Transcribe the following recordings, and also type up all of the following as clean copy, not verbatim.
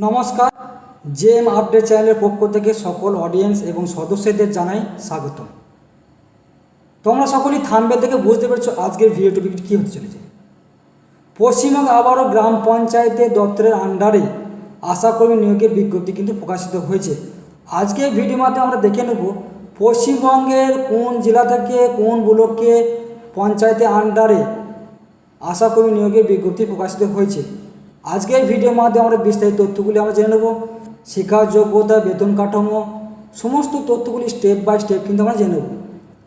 নমস্কার। JM update চ্যানেলের পক্ষ থেকে সকল অডিয়েন্স এবং সদস্যদের জানাই স্বাগত। তোমরা সকলেই থাম্বনেল থেকে বুঝতে পেরেছো আজকের ভিডিও টপিকটি কী হতে চলেছে। পশ্চিমবঙ্গ আবারও গ্রাম পঞ্চায়েতের দপ্তরের আন্ডারে আশাকর্মী নিয়োগের বিজ্ঞপ্তি কিন্তু প্রকাশিত হয়েছে। আজকের ভিডিওর মাধ্যমে আমরা দেখে নেব পশ্চিমবঙ্গের কোন জেলা থেকে কোন ব্লকে পঞ্চায়েতের আন্ডারে আশাকর্মী নিয়োগের বিজ্ঞপ্তি প্রকাশিত হয়েছে। আজকের ভিডিওর মাধ্যমে আমরা বিস্তারিত তথ্যগুলি আমরা জেনে নেব। শিক্ষা যোগ্যতা, বেতন কাঠামো, সমস্ত তথ্যগুলি স্টেপ বাই স্টেপ কিন্তু আমরা জেনে নেব।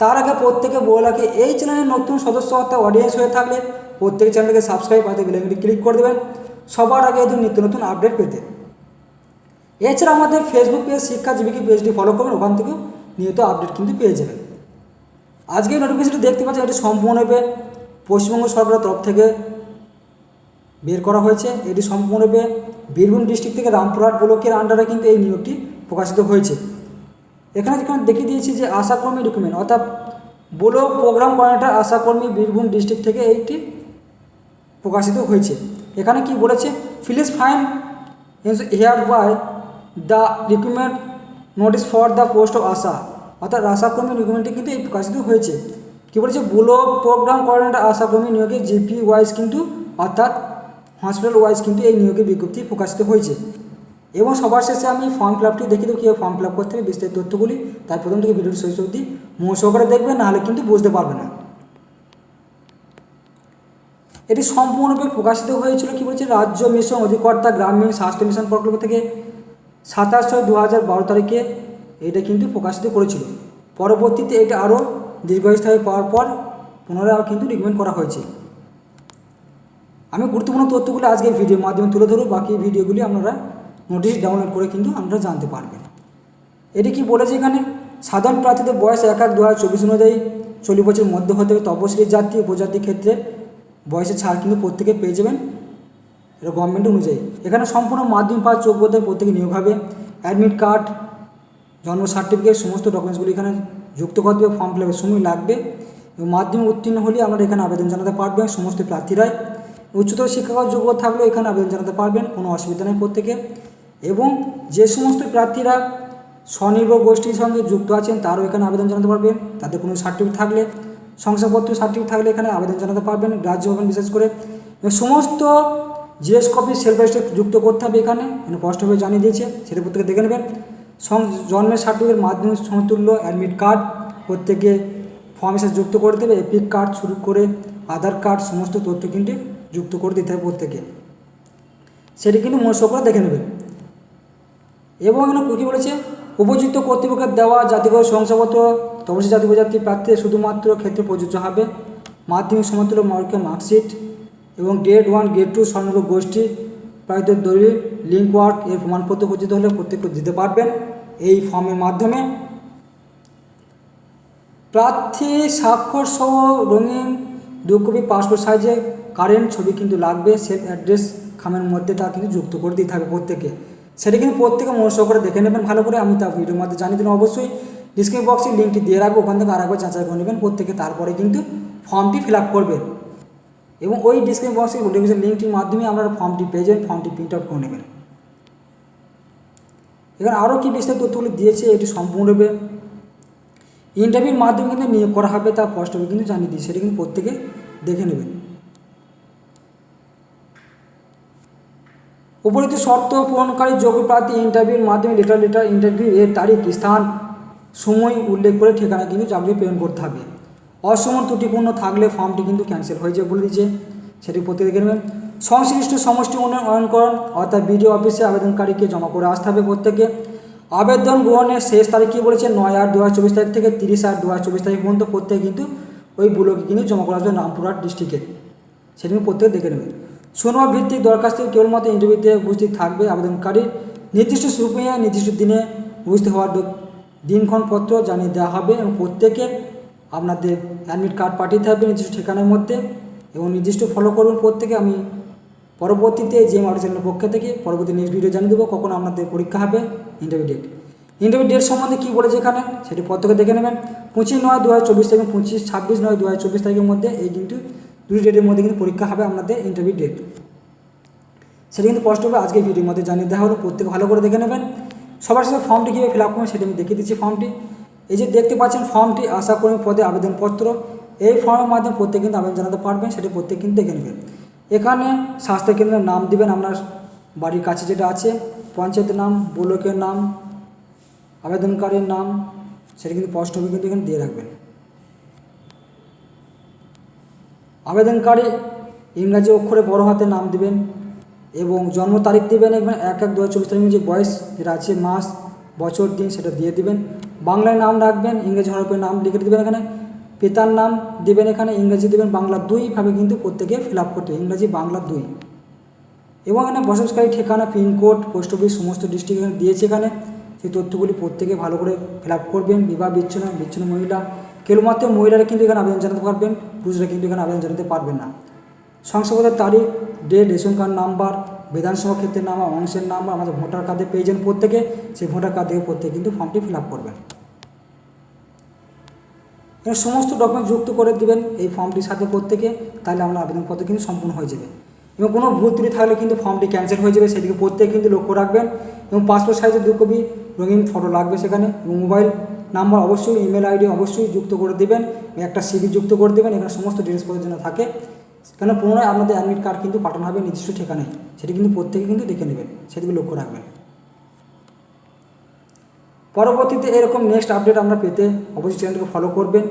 তার আগে প্রত্যেকে বলে রাখি, এই চ্যানেলের নতুন সদস্য অর্থাৎ অডিয়েন্স হয়ে থাকলে প্রত্যেক চ্যানেলকে সাবস্ক্রাইব করতে বেল আইকনটি ক্লিক করে দেবেন সবার আগে এই নিত্য নতুন আপডেট পেতে। এছাড়া আমাদের ফেসবুক পেজ শিক্ষা জীবিকা পেজটি ফলো করবেন, ওখান থেকেও নিয়মিত আপডেট কিন্তু পেয়ে যাবেন। আজকে নোটিফিকেশনটি দেখতে পাচ্ছেন, এটি সম্পূর্ণরূপে পশ্চিমবঙ্গ সরকারের তরফ থেকে বের করা হয়েছে। এটি সম্পূর্ণরূপে বীরভূম ডিস্ট্রিক্ট থেকে রামপুরহাট ব্লকের আন্ডারে কিন্তু এই নিয়োগটি প্রকাশিত হয়েছে। এখানে দেখিয়ে দিয়েছি যে আশাকর্মী ডকুমেন্ট অর্থাৎ ব্লক প্রোগ্রাম কোঅর্ডিনেটর আশাকর্মী বীরভূম ডিস্ট্রিক্ট থেকে এইটি প্রকাশিত হয়েছে। এখানে কি বলেছে, please find here by the recruitment notice for the post of ASHA অর্থাৎ আশাকর্মী ডকুমেন্টটি কিন্তু এই প্রকাশিত হয়েছে। কী বলেছে, ব্লক প্রোগ্রাম কোঅর্ডিনেটর আশাকর্মী নিয়োগে জিপি ওয়াইজ কিন্তু অর্থাৎ হসপিটাল ওয়াইজ কিন্তু এই নিয়োগের বিজ্ঞপ্তি প্রকাশিত হয়েছে। এবং সবার শেষে আমি ফর্ম ফিল আপটি দেখিয়ে দেবো কীভাবে ফর্ম ফিল আপ করতে হবে বিস্তারিত তথ্যগুলি। তাই প্রথম থেকে ভিডিওটি শেষ অবধি মন সহকারে দেখবেন, নাহলে কিন্তু বুঝতে পারবে না। এটি সম্পূর্ণরূপে প্রকাশিত হয়েছিল কী বলছে, রাজ্য মিশন অধিকর্তা গ্রামীণ স্বাস্থ্য মিশন প্রকল্প থেকে 27/6/2012 তারিখে এটা কিন্তু প্রকাশিত করেছিল। পরবর্তীতে এটা আরও দীর্ঘস্থায়ী পাওয়ার পর পুনরায় কিন্তু রিকমেন্ড করা হয়েছে। আমি গুরুত্বপূর্ণ তথ্যগুলি আজকে ভিডিওর মাধ্যমে তুলে ধরব, বাকি ভিডিওগুলি আপনারা নোটিশ ডাউনলোড করে কিন্তু আপনারা জানতে পারবেন। এটি কি বলেছে এখানে, সাধারণ প্রার্থীদের বয়স 1/1/2024 অনুযায়ী 40 বছরের মধ্যে হতে হবে। তপশিলি জাতি উপজাতির ক্ষেত্রে বয়সের ছাড় কিন্তু প্রত্যেকে পেয়ে যাবেন, এটা গভর্নমেন্ট অনুযায়ী। এখানে সম্পূর্ণ মাধ্যমিক পাস যোগ্যতায় প্রত্যেকে নিয়োগ হবে। অ্যাডমিট কার্ড, জন্ম সার্টিফিকেট, সমস্ত ডকুমেন্টসগুলি এখানে যুক্ত করতে হবে। ফর্ম ফিল আপের সময় লাগবে এবং মাধ্যমিক উত্তীর্ণ হলে আপনারা এখানে আবেদন জানাতে পারবেন সমস্ত প্রার্থীরাই। উচ্চতর শিক্ষাগত যোগ্যতা থাকলেও এখানে আবেদন জানাতে পারবেন, কোনো অসুবিধা নেই প্রত্যেকে। এবং যে সমস্ত প্রার্থীরা স্বনির্ভর গোষ্ঠীর সঙ্গে যুক্ত আছেন তারাও এখানে আবেদন জানাতে পারবেন। তাদের কোনো সার্টিফিকেট থাকলে, শংসাপত্র সার্টিফিকেট থাকলে এখানে আবেদন জানাতে পারবেন, গ্রাহ্য হবেন বিশেষ করে। সমস্ত জিএস কপি সেলফ অ্যাটেস্টেড যুক্ত করতে হবে, এখানে স্পষ্টভাবে জানিয়ে দিয়েছে, সেটা প্রত্যেকে দেখে নেবেন। জন্মের সার্টিফিকেট, মাধ্যমিক সমতুল্য, অ্যাডমিট কার্ড প্রত্যেকে ফর্মের সাথে যুক্ত করে দেবে। এপিক কার্ড শুরু করে আধার কার্ড সমস্ত তথ্য কিন্তু যুক্ত করে দিতে হবে প্রত্যেকে, সেটি কিন্তু মনোযোগ করে দেখে নেবেন। এবং এখানে কী বলেছে, উপযুক্ত কর্তৃপক্ষের দেওয়া জাতিগত শংসাপত্র তপশিলি জাতি উপজাতি প্রার্থী শুধুমাত্র ক্ষেত্রে প্রযোজ্য হবে। মাধ্যমিক সমতুল্য মার্কের মার্কশিট এবং গ্রেড 1 গ্রেড 2 স্বনির্ভর গোষ্ঠী প্রার্থীদের দলিল লিঙ্ক ওয়ার্ক এর প্রমাণপত্র খচিত হলে প্রত্যেকে দিতে পারবেন এই ফর্মের মাধ্যমে। প্রার্থী স্বাক্ষর সহ রঙিন 2 কপি পাসপোর্ট সাইজে কারেন্ট ছবি কিন্তু লাগবে। সেলফ অ্যাড্রেস খামের মধ্যে তা কিন্তু যুক্ত করে দিতে হবে প্রত্যেকে, সেটা কিন্তু প্রত্যেকে মনোযোগ করে দেখে নেবেন ভালো করে। আমি তা ভিডিওর মধ্যে জানিয়ে দিলাম, অবশ্যই ডিসক্রিপশন বক্সে লিঙ্কটি দিয়ে রাখবো, ওখান থেকে আরেকবার যাচাই করে নেবেন প্রত্যেকে, তারপরে কিন্তু ফর্মটি ফিল আপ করবেন। এবং ওই ডিসক্রিপশন বক্সে নোটিফিকেশন লিঙ্কটির মাধ্যমে আপনারা ফর্মটি পেয়ে যাবেন, ফর্মটি প্রিন্ট আউট করে নেবেন। এখানে আরও কী বিস্তারিত তথ্যগুলি দিয়েছে, এটি সম্পূর্ণরূপে ইন্টারভিউর মাধ্যমে কিন্তু নিয়োগ করা হবে, তা স্পষ্টভাবে কিন্তু জানিয়ে দিয়েছে, সেটা কিন্তু প্রত্যেকে দেখে নেবেন। উপরিত শর্ত পূরণকারী যোগ্য প্রার্থী ইন্টারভিউর মাধ্যমে লেটার ইন্টারভিউ এর তারিখ, স্থান, সময় উল্লেখ করে ঠিকানা কিন্তু চাকরি প্রেরণ করতে হবে। অসময় ত্রুটিপূর্ণ থাকলে ফর্মটি কিন্তু ক্যান্সেল হয়ে যাবে বলে দিয়েছে, সেটি প্রত্যেকে দেখে নেবেন। সংশ্লিষ্ট সমষ্টি উন্নয়নকরণ অর্থাৎ বিডিও অফিসে আবেদনকারীকে জমা করে আসতে হবে প্রত্যেকে। আবেদন গ্রহণের শেষ তারিখ কী বলেছে, 9/8/2024 তারিখ থেকে 30/8/2024 তারিখ পর্যন্ত প্রত্যেকে কিন্তু ওই ব্লকে কিন্তু জমা করা আসবে রামপুরহাট ডিস্ট্রিক্টে, সেটি প্রত্যেকে দেখে নেবেন। শুনানি ভিত্তিক দরখাস্ত কেবলমাত্র ইন্টারভিউতে উপস্থিত থাকবে আবেদনকারী। নির্দিষ্ট সময়ে নির্দিষ্ট দিনে উপস্থিত হওয়ার দিনক্ষণপত্র জানিয়ে দেওয়া হবে এবং প্রত্যেকে আপনাদের অ্যাডমিট কার্ড পাঠিয়ে থাকবে নির্দিষ্ট ঠিকানার মধ্যে এবং নির্দিষ্ট ফলো করবেন প্রত্যেকে। আমি পরবর্তীতে জেএম আপডেট চ্যানেলের পক্ষ থেকে পরবর্তী নেক্সট ভিডিও জানিয়ে দেবো কখন আপনাদের পরীক্ষা হবে, ইন্টারভিউ ডেট সম্বন্ধে কী বলেছে এখানে, সেটি প্রত্যেকে দেখে নেবেন। 25/9/2024 এবং 26/26/9/2024 তারিখের মধ্যে এই কিন্তু 2 ডেটের মধ্যে কিন্তু পরীক্ষা হবে আপনাদের ইন্টারভিউ ডেট। সেটা কিন্তু স্পষ্টভাবে আজকে ভিডিওর মধ্যে জানিয়ে দেওয়া হলো, প্রত্যেকে ভালো করে দেখে নেবেন। সবার সাথে ফর্মটি কীভাবে ফিল আপ করবেন সেটা আমি দেখিয়ে দিচ্ছি। ফর্মটি এই যে দেখতে পাচ্ছেন, ফর্মটি আশাকর্মী পদে আবেদনপত্র, এই ফর্মের মাধ্যমে প্রত্যেকে কিন্তু আবেদন জানাতে পারবেন, সেটা প্রত্যেক কিন্তু দেখে নেবেন। এখানে স্বাস্থ্যকেন্দ্রের নাম দিবেন, আপনার বাড়ির কাছে যেটা আছে, পঞ্চায়েতের নাম, ব্লকের নাম, আবেদনকারীর নাম, সেটা কিন্তু স্পষ্টভাবে কিন্তু এখানে দিয়ে রাখবেন। আবেদনকারী ইংরাজি অক্ষরে বড় হাতে নাম দিবেন এবং জন্ম তারিখ দেবেন। এখানে 1/1/2024 তারিখে যে বয়স যেটা আছে, মাস বছর দিন সেটা দিয়ে দিবেন। বাংলায় নাম রাখবেন, ইংরেজি হরফে নাম লিখে দেবেন। এখানে পিতার নাম দেবেন, এখানে ইংরেজি দেবেন, বাংলা 2ভাবে কিন্তু প্রত্যেকে ফিল আপ করতে, ইংরাজি বাংলা 2। এবং এখানে বসবাসকারী ঠিকানা, পিনকোড, পোস্ট অফিস সমস্ত ডিস্ট্রিক্ট এখানে দিয়েছে। এখানে সেই তথ্যগুলি প্রত্যেকে ভালো করে ফিল আপ করবেন। বিবাহ বিচ্ছিন্ন মহিলা, কেবলমাত্র মহিলারা কিন্তু এখানে আবেদন জানাতে পারবেন, পুরুষরা কিন্তু এখানে আবেদন জানাতে পারবেন না। শংসাপত্রের তারিখ, ডেট, রেশন কার্ড নাম্বার, বিধানসভা ক্ষেত্রের নাম, অংশের নাম্বার, আমাদের ভোটার কার্ডে পেয়েছেন প্রত্যেকে, সেই ভোটার কার্ড থেকে প্রত্যেকে কিন্তু ফর্মটি ফিল আপ করবেন। এখানে সমস্ত ডকুমেন্ট যুক্ত করে দেবেন এই ফর্মটির সাথে প্রত্যেকে, তাহলে আপনার আবেদনপত্র কিন্তু সম্পূর্ণ হয়ে যাবে। এবং কোনো ভুল ত্রুটি থাকলে কিন্তু ফর্মটি ক্যান্সেল হয়ে যাবে, সেদিকে প্রত্যেকে কিন্তু লক্ষ্য রাখবেন। এবং পাসপোর্ট সাইজের 2 কপি রঙিন ফটো লাগবে সেখানে, এবং মোবাইল নাম্বার অবশ্যই, ইমেল আইডি অবশ্যই যুক্ত করে দেবেন, একটা সিভি যুক্ত করে দেবেন। এখানে সমস্ত ডিটেলসপত্রের জন্য থাকে, কেন পুনরায় আপনাদের অ্যাডমিট কার্ড কিন্তু পাঠানো হবে নির্দিষ্ট ঠিকানায়, সেটি কিন্তু প্রত্যেকে কিন্তু দেখে নেবেন, সেদিকে লক্ষ্য রাখবেন। পরবর্তীতে এরকম নেক্সট আপডেট আমরা পেতে অবশ্যই চ্যানেলকে ফলো করবেন।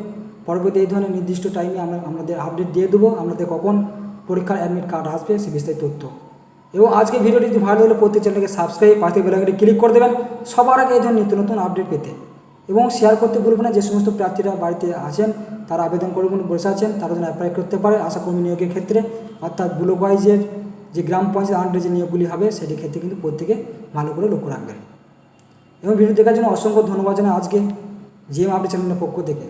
পরবর্তী এই ধরনের নির্দিষ্ট টাইমে আমরা আমাদের আপডেট দিয়ে দেবো, আপনাদের কখন পরীক্ষার অ্যাডমিট কার্ড আসবে সে বিস্তারিত তথ্য। এবং আজকে ভিডিওটি যদি ভালো হলে প্রত্যেক চ্যানেলকে সাবস্ক্রাইব, পাশে বেল আইকনে ক্লিক করে দেবেন সবার আগে এই ধরনের নিত্য নতুন আপডেট পেতে। এবং শেয়ার করতে ভুলবেন না, যে সমস্ত প্রার্থীরা বাড়িতে আছেন, তারা আবেদন করবেন বসে আছেন, তারা যেন অ্যাপ্লাই করতে পারে আশাকর্মী নিয়োগের ক্ষেত্রে, অর্থাৎ ব্লক ওয়াইজের যে গ্রাম পঞ্চায়েত আন্ডারে যে নিয়োগগুলি হবে সেটির ক্ষেত্রে কিন্তু প্রত্যেকে ভালো করে লক্ষ্য রাখবেন। এবং ভিডিও দেখার জন্য অসংখ্য ধন্যবাদ জানাই আজকে জিএম আপডেট চ্যানেলের পক্ষ থেকে।